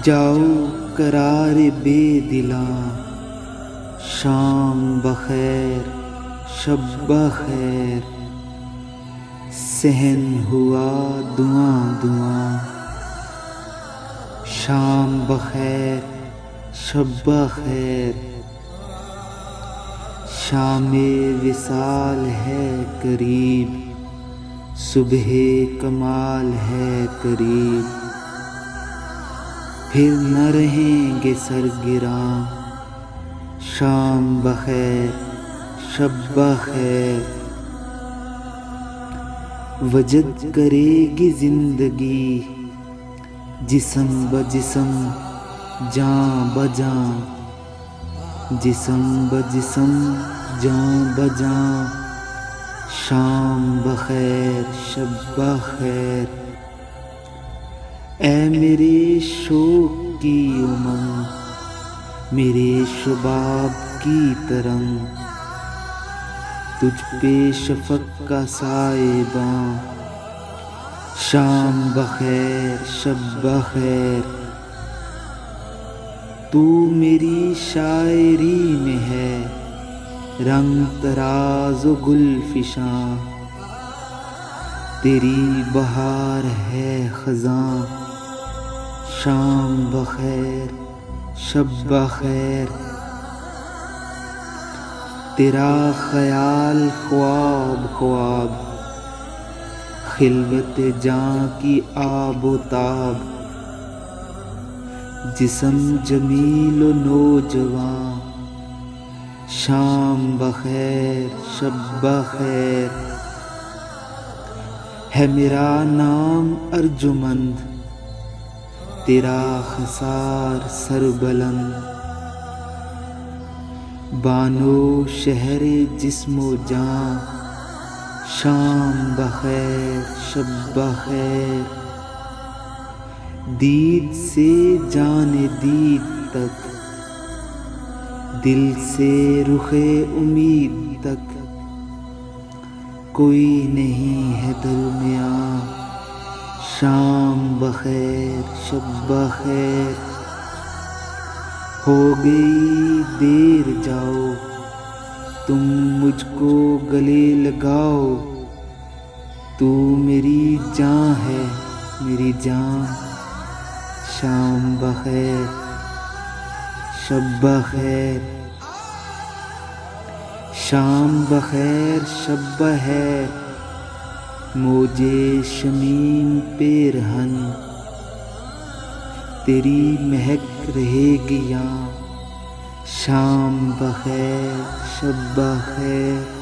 جاؤ قرار بے دلاں، شام بخیر شب بخیر، صحن ہوا دعاں دعاں، شام بخیر شب بخیر، شام وصال ہے قریب، صبح کمال ہے قریب، پھر نہ رہیں گے سرگراں، شام بخیر شب بخیر، وجد کرے گی زندگی جسم بجسم، جاں بجاں، جسم بجسم جاں بجاں، شام بخیر شب بخیر، اے میرے شوق کی امنگ، میرے شباب کی ترنگ، تجھ پہ شفق کا سائباں، شام بخیر شب بخیر، تو میری شاعری میں ہے رنگ طراز و گل فشاں، تیری بہار ہے خزاں، شام بخیر شب بخیر، تیرا خیال خواب خواب، خلوت جاں کی آب و تاب، جسم جمیل و نوجواں، شام بخیر شب بخیر، ہے میرا نام ارجمند، تیرا خسار سربلند، بانو شہر جسم و جاں، شام بخیر شب بخیر، دید سے جان دید تک، دل سے رخ امید تک، کوئی نہیں ہے درمیاں، شام بخیر شب بخیر، ہو گئی دیر جاؤ، تم مجھ کو گلے لگاؤ، تو میری جاں ہے میری جاں، شام بخیر شب بخیر، شام بخیر شب بخیر، موجے شمیم پہ رہن، تیری مہک رہے گی یاں، شام بخیر شب بخیر۔